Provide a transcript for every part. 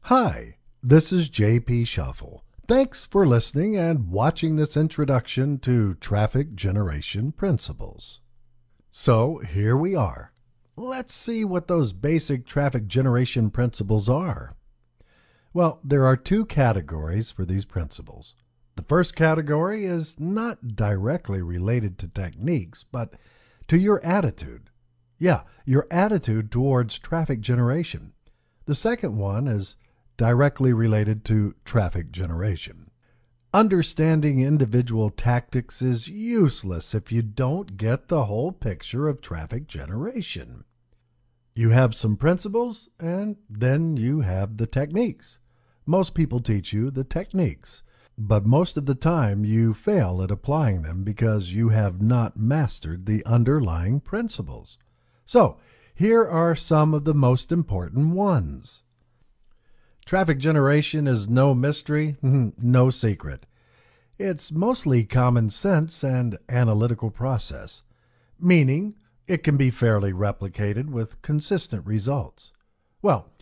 Hi, this is JP Shuffle. Thanks for listening and watching this introduction to traffic generation principles. So here we are. Let's see what those basic traffic generation principles are. Well, there are two categories for these principles. The first category is not directly related to techniques, but to your attitude. Yeah, your attitude towards traffic generation. The second one is directly related to traffic generation. Understanding individual tactics is useless if you don't get the whole picture of traffic generation. You have some principles, and then you have the techniques. Most people teach you the techniques, but most of the time you fail at applying them because you have not mastered the underlying principles. So, here are some of the most important ones. Traffic generation is no mystery, no secret. It's mostly common sense and analytical process, meaning it can be fairly replicated with consistent results. Well,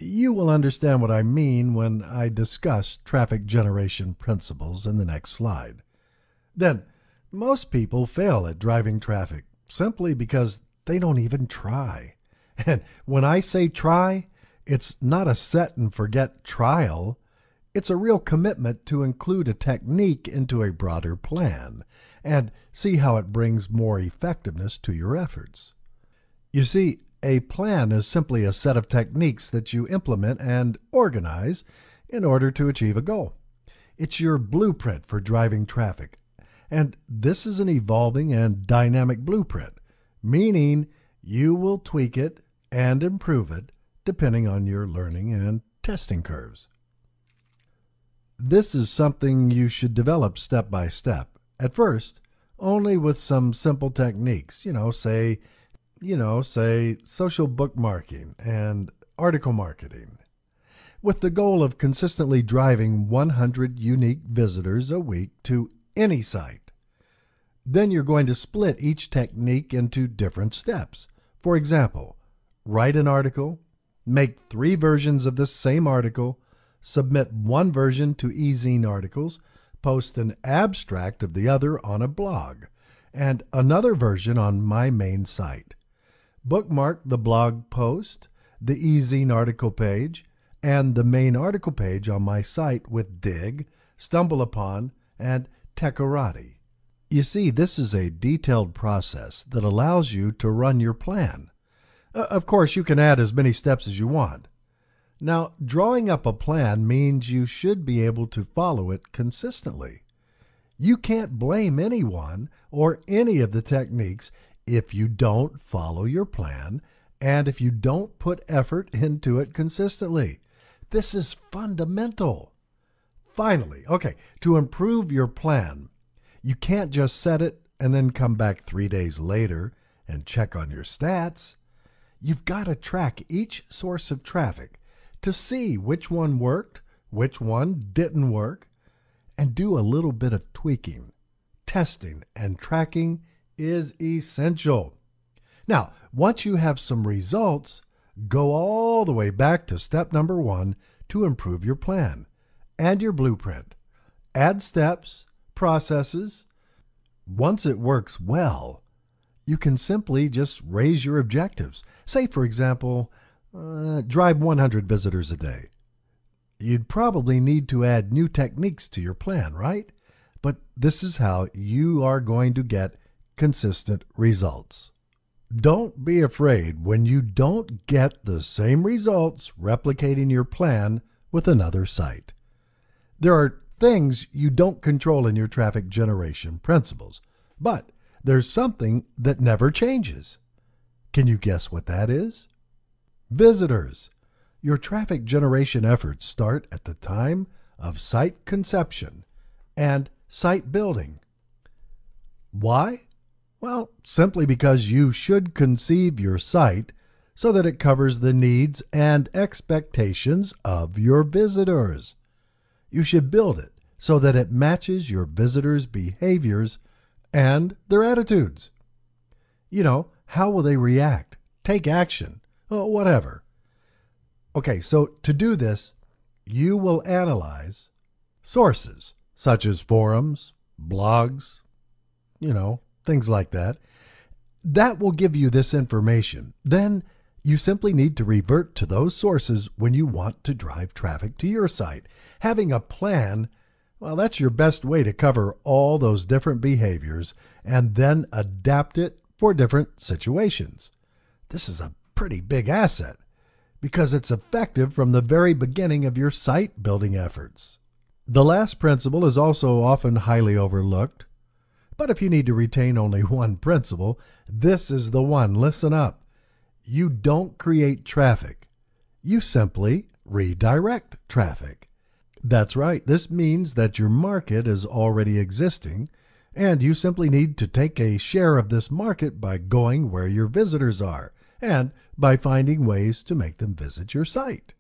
you will understand what I mean when I discuss traffic generation principles in the next slide. Then, most people fail at driving traffic simply because they don't even try. And when I say try, it's not a set and forget trial. It's a real commitment to include a technique into a broader plan and see how it brings more effectiveness to your efforts. You see, a plan is simply a set of techniques that you implement and organize in order to achieve a goal. It's your blueprint for driving traffic. And this is an evolving and dynamic blueprint, meaning you will tweak it and improve it depending on your learning and testing curves. This is something you should develop step by step. At first, only with some simple techniques, say social bookmarking and article marketing, with the goal of consistently driving 100 unique visitors a week to any site. Then you're going to split each technique into different steps. For example, write an article, make 3 versions of this same article, submit one version to eZine Articles, post an abstract of the other on a blog, and another version on my main site. Bookmark the blog post, the eZine article page, and the main article page on my site with Digg, StumbleUpon, and Techorati. You see, this is a detailed process that allows you to run your plan. Of course, you can add as many steps as you want. Now, drawing up a plan means you should be able to follow it consistently. You can't blame anyone or any of the techniques if you don't follow your plan and if you don't put effort into it consistently. This is fundamental. Finally, to improve your plan, you can't just set it and then come back 3 days later and check on your stats. You've got to track each source of traffic to see which one worked, which one didn't work, and do a little bit of tweaking. Testing and tracking is essential. Now, once you have some results, go all the way back to step number 1 to improve your plan and your blueprint. Add steps, processes. Once it works well, you can simply just raise your objectives. Say, for example, drive 100 visitors a day. You'd probably need to add new techniques to your plan, right? But this is how you are going to get consistent results. Don't be afraid when you don't get the same results replicating your plan with another site. There are things you don't control in your traffic generation principles, but there's something that never changes. Can you guess what that is? Visitors. Your traffic generation efforts start at the time of site conception and site building. Why? Well, simply because you should conceive your site so that it covers the needs and expectations of your visitors. You should build it so that it matches your visitors' behaviors and their attitudes. How will they react, take action, whatever. Okay, so to do this, you will analyze sources such as forums, blogs, things like that. That will give you this information. Then you simply need to revert to those sources when you want to drive traffic to your site. Having a plan, well, that's your best way to cover all those different behaviors and then adapt it for different situations. This is a pretty big asset because it's effective from the very beginning of your site building efforts. The last principle is also often highly overlooked, but if you need to retain only one principle, this is the one. Listen up. You don't create traffic. You simply redirect traffic. That's right. This means that your market is already existing, and you simply need to take a share of this market by going where your visitors are and by finding ways to make them visit your site.